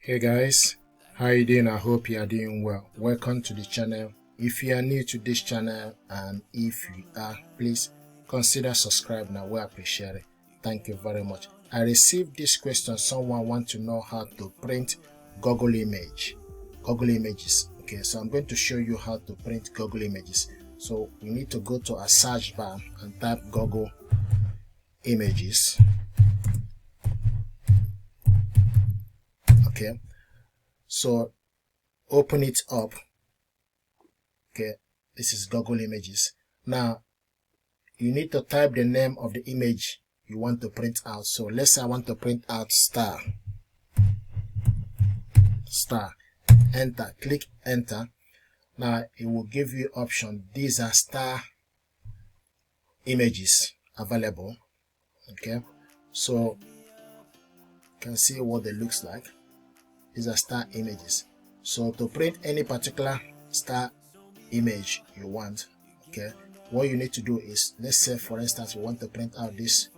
Hey guys, how you doing? I hope you are doing well. Welcome to the channel. If you are new to this channel and if you are, please consider subscribe now. We appreciate it. Thank you very much. I received this question. Someone want to know how to print Google images. Okay, so I'm going to show you how to print Google images. So we need to go to a search bar and type Google images. Okay, so open it up. Okay, this is Google Images. Now you need to type the name of the image you want to print out. So let's say I want to print out star. Enter, click enter. Now it will give you option. These are star images available. Okay, so you can see what they looks like. These are star images. So to print any particular star image you want, okay, what you need to do is, let's say for instance you want to print out this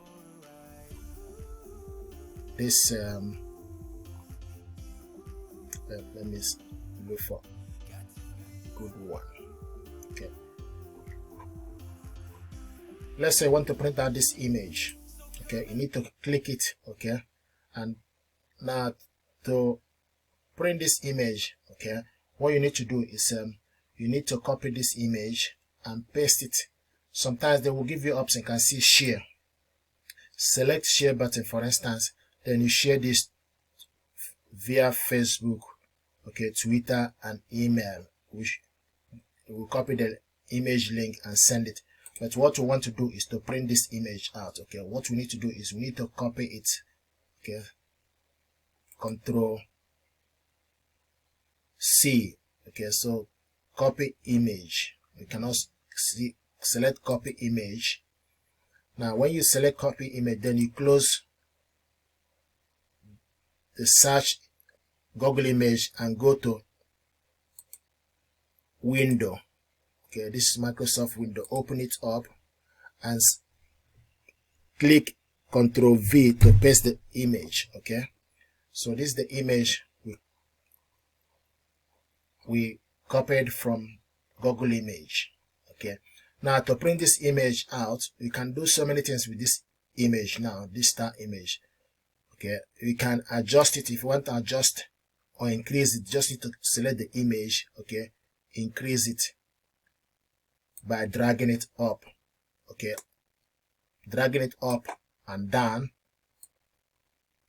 let me look for a good one. Okay, let's say I want to print out this image. Okay, you need to click it. Okay, and now to print this image, okay, what you need to do is you need to copy this image and paste it. Sometimes they will give you option. You can see share. Select share button, for instance, then you share this via Facebook, okay, Twitter and email, which you will copy the image link and send it. But what we want to do is to print this image out. Okay, what we need to do is we need to copy it. Okay, Control C. Okay, so copy image. You can also select copy image. Now when you select copy image, then you close the search Google image and go to window. Okay, this is Microsoft window. Open it up and click Ctrl V to paste the image. Okay, so this is the image we copied from Google image. Okay, now to print this image out, you can do so many things with this image. Now this star image, okay, you can adjust it. If you want to adjust or increase it, just need to select the image. Okay, increase it by dragging it up. Okay, dragging it up and down.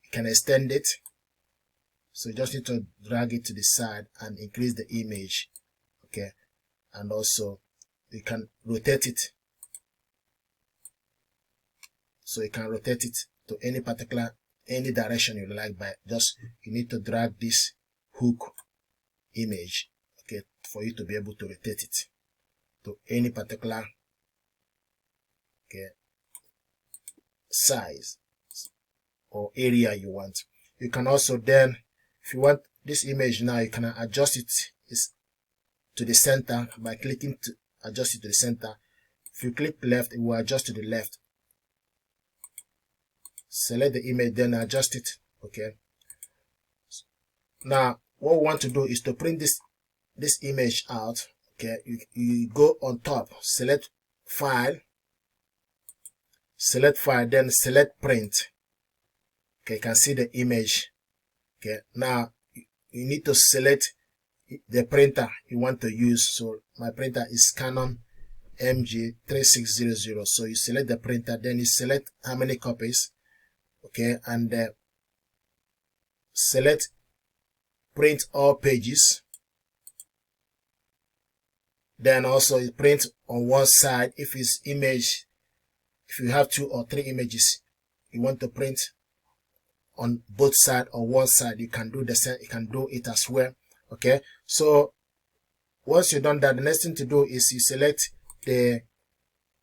You can extend it, so you just need to drag it to the side and increase the image. Okay, and also you can rotate it, so you can rotate it to any direction you like. By just, you need to drag this hook image, okay, for you to be able to rotate it to any particular, okay, size or area you want. You can also then, if you want this image now, you can adjust it to the center by clicking to adjust it to the center. If you click left, it will adjust to the left. Select the image, then adjust it. Okay, now what we want to do is to print this image out. Okay, you go on top, select file, then select print. Okay, you can see the image. Okay, now you need to select the printer you want to use. So my printer is Canon MG3600. So you select the printer, then you select how many copies. Okay, and select print all pages. Then also you print on one side. If it's image, if you have 2 or 3 images you want to print on both sides or one side, you can do the same. You can do it as well. Okay, so once you've done that, the next thing to do is you select the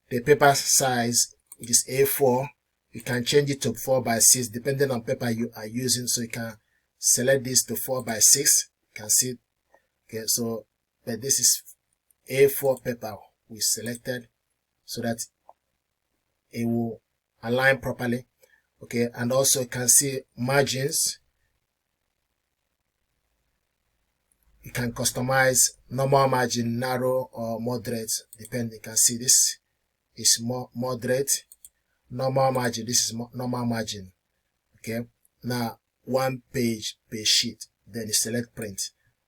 paper size. It is A4. You can change it to 4x6 depending on paper you are using. So you can select this to 4x6. You can see. Okay, so but this is A4 paper we selected, so that it will align properly. Okay, and also you can see margins. you can customize normal margin, narrow or moderate, depending. You can see this is more moderate, normal margin, this is normal margin. Okay, now 1 page per sheet, then you select print.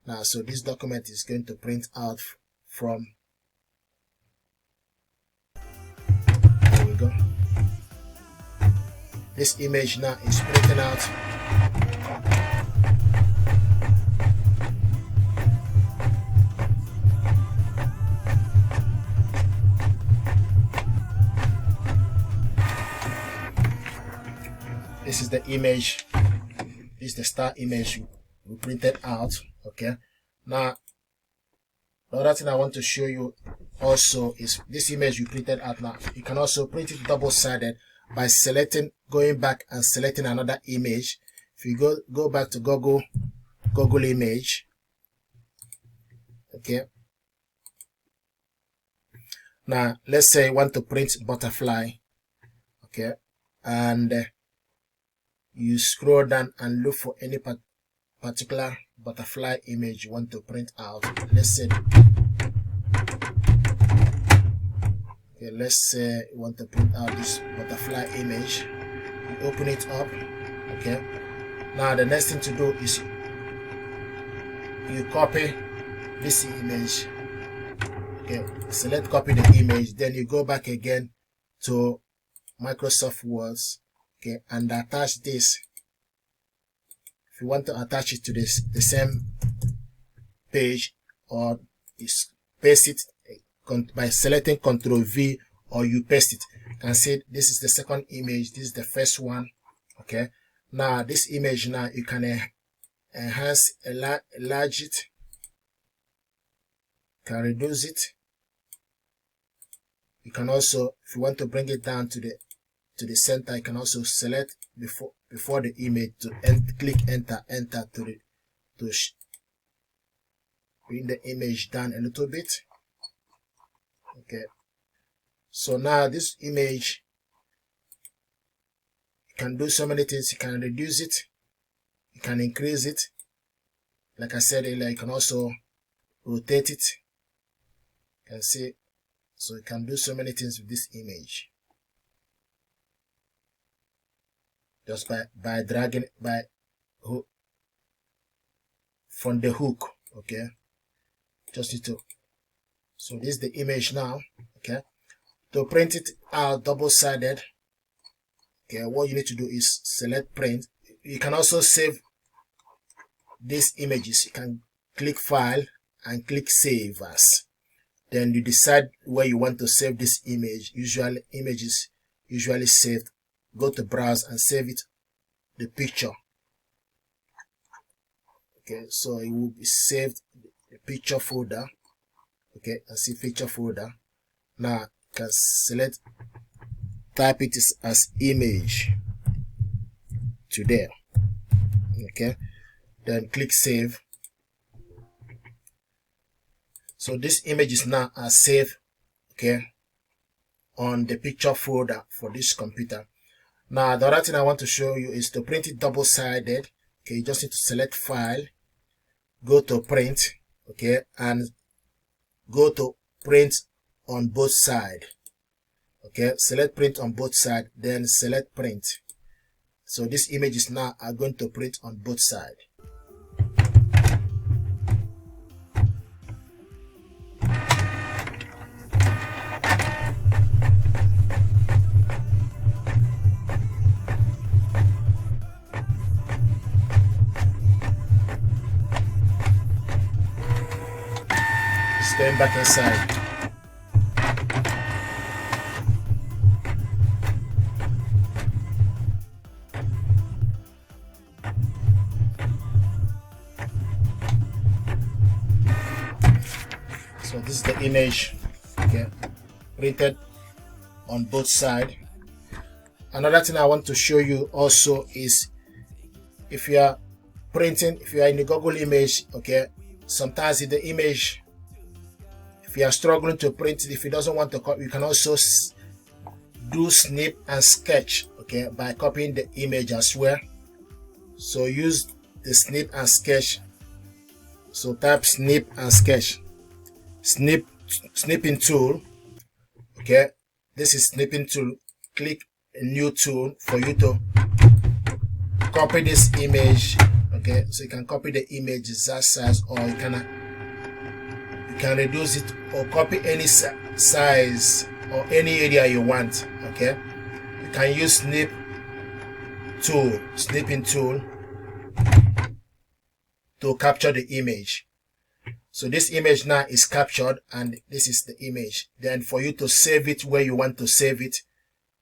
Now, so this document is going to print out from, there we go. This image now is printing out. This is the image. This is the star image we printed out. Okay. Now, the other thing I want to show you also is this image you printed out. Now, you can also print it double-sided by going back and selecting another image. If you go back to Google image. Okay. Now, let's say you want to print butterfly. Okay. And you scroll down and look for any particular butterfly image you want to print out. Let's say, okay, let's say you want to print out this butterfly image. You open it up. Okay. Now the next thing to do is you copy this image. Okay. Select copy the image. Then you go back again to Microsoft Word. Okay, and attach this. If you want to attach it to the same page, or paste it by selecting Ctrl V, or you paste it. You can see this is the second image, this is the first one. Okay, now this image, now you can enhance, enlarge it, can reduce it. You can also, if you want to bring it down to the center, you can also select before the image to click enter to bring the image down a little bit. Okay, so now this image, you can do so many things. You can reduce it, you can increase it, like I said earlier. You can also rotate it. You can see, so you can do so many things with this image. Just by dragging it from the hook. Okay, just need to, so this is the image now. Okay, to print it out double-sided, okay, what you need to do is select print. You can also save these images. You can click file and click save as. Then you decide where you want to save this image. Images usually saved. Go to browse and save it, the picture. Okay, so it will be saved the picture folder. Okay, and see picture folder. Now you can select, type it as image to there. Okay, then click save. So this image is now saved, okay, on the picture folder for this computer. Now, the other thing I want to show you is to print it double-sided. Okay, you just need to select file, go to print, okay, and go to print on both sides. Okay, select print on both sides, then select print. So this image is now going to print on both sides. Going back inside. So this is the image, okay, printed on both sides. Another thing I want to show you also is, if you are printing, if you are in the Google image, okay, sometimes in the image, if you are struggling to print it, if you doesn't want to copy, you can also do snip and sketch, okay, by copying the image as well. So use the snip and sketch So type snip and sketch. Snipping tool. Okay, this is snipping tool. Click a new tool for you to copy this image. Okay, so you can copy the image that size, or you can reduce it or copy any size or any area you want. Okay, you can use snipping tool to capture the image. So this image now is captured, and this is the image. Then for you to save it where you want to save it,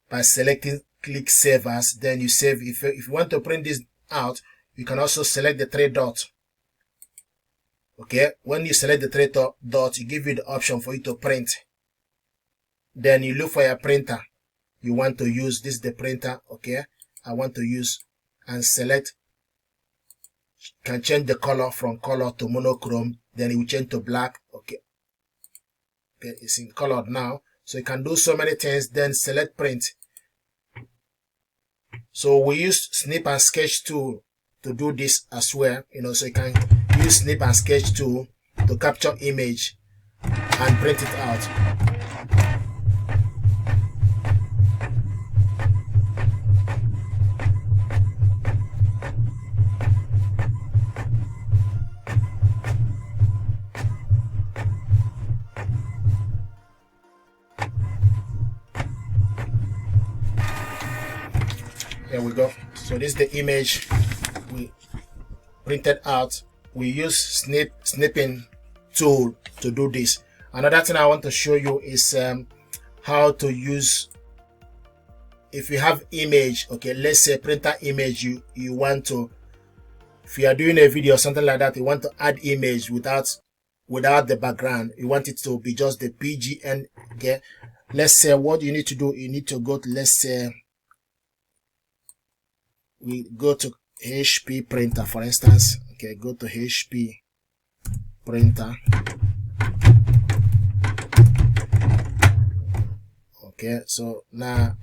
by selecting click save as, then you save. If you want to print this out, you can also select the three dots. Okay, when you select the three dots, it gives you the option for you to print. Then you look for your printer you want to use. This is the printer. Okay, I want to use, and select. Can change the color from color to monochrome, then it will change to black. Okay, it's in color now, so you can do so many things. Then select print. So we use snip and sketch tool to do this as well, so you can use snip and sketch tool to capture image and print it out. There we go. So this is the image we printed out. We use snipping tool to do this. Another thing I want to show you is how to use, if you have image, okay, let's say printer image, you want to, if you are doing a video or something like that, you want to add image without the background, you want it to be just the PGN. Okay, let's say what you need to do, you need to go to, let's say we go to HP printer, for instance. Okay, go to HP printer. Okay, so now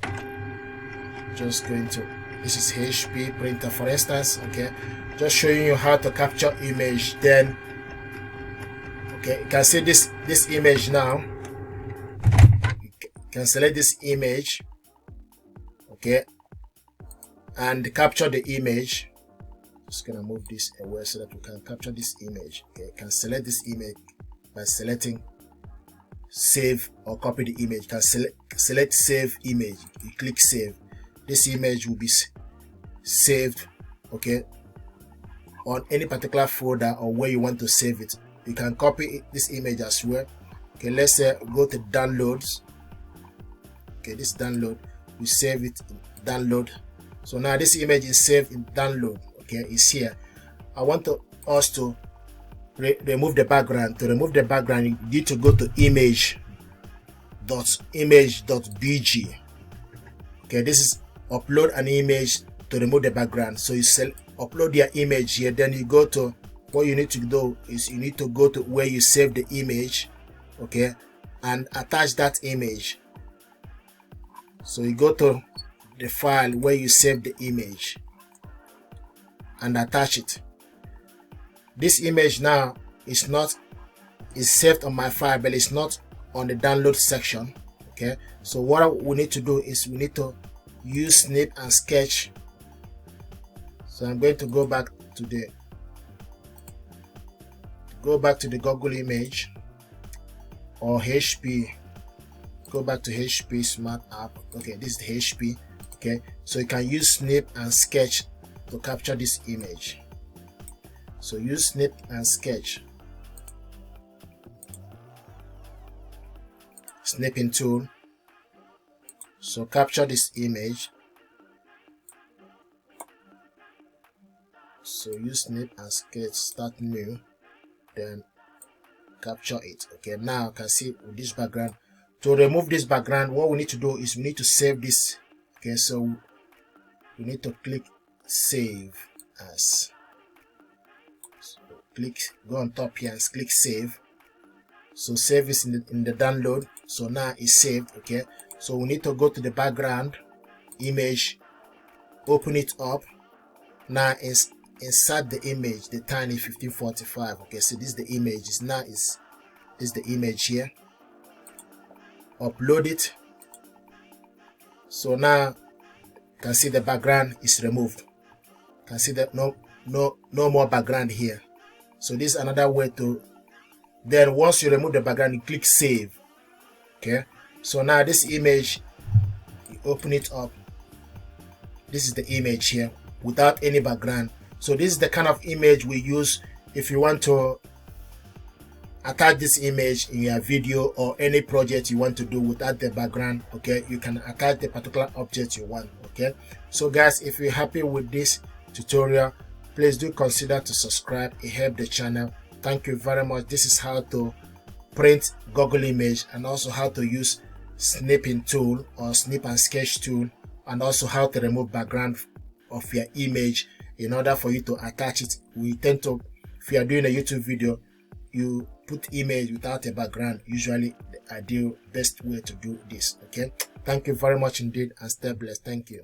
just going to, this is HP printer, for instance. Okay, just showing you how to capture image. Then okay, you can see this image now. You can select this image, okay, and capture the image. Just gonna move this away so that we can capture this image. Okay, you can select this image by selecting save or copy the image. You can select save image. You click save. This image will be saved, okay, on any particular folder or where you want to save it. You can copy this image as well. Okay, let's say go to downloads. Okay, this download, we save it in download. So now this image is saved in download. Okay, it's here. I want us to remove the background. To remove the background, you need to go to image.bg. Okay, this is upload an image to remove the background. So you upload your image here. Then you go to, what you need to do is you need to go to where you save the image, okay, and attach that image. So you go to the file where you save the image and attach it. This image now is saved on my file, but it's not on the download section. Okay, so what we need to do is we need to use snip and sketch. So I'm going to go back to the Google image or HP. Go back to HP Smart App. Okay, this is the HP. Okay, so you can use snip and sketch to capture this image. So use snip and sketch. Snipping tool. So capture this image. So use snip and sketch, start new, then capture it. Okay, now you can see with this background. To remove this background, what we need to do is we need to save this. Okay, so we need to click save as. So go on top here and click save. So save is in the download. So now it's saved. Okay, so we need to go to the background image, open it up. Now insert the image, the tiny 1545. Okay, so this is the image. This is the image here. Upload it. So now you can see the background is removed. You can see that no more background here. So this is another way to, then once you remove the background, you click save. Okay, so now this image, you open it up. This is the image here without any background. So this is the kind of image we use if you want to attach this image in your video or any project you want to do without the background. Okay, you can attach the particular object you want. Okay, so guys, if you're happy with this tutorial, please do consider to subscribe. It helps the channel. Thank you very much. This is how to print Google image, and also how to use snipping tool or snip and sketch tool, and also how to remove background of your image in order for you to attach it. We tend to, if you are doing a YouTube video, you put image without a background, usually the ideal best way to do this. Okay, thank you very much indeed, and stay blessed. Thank you.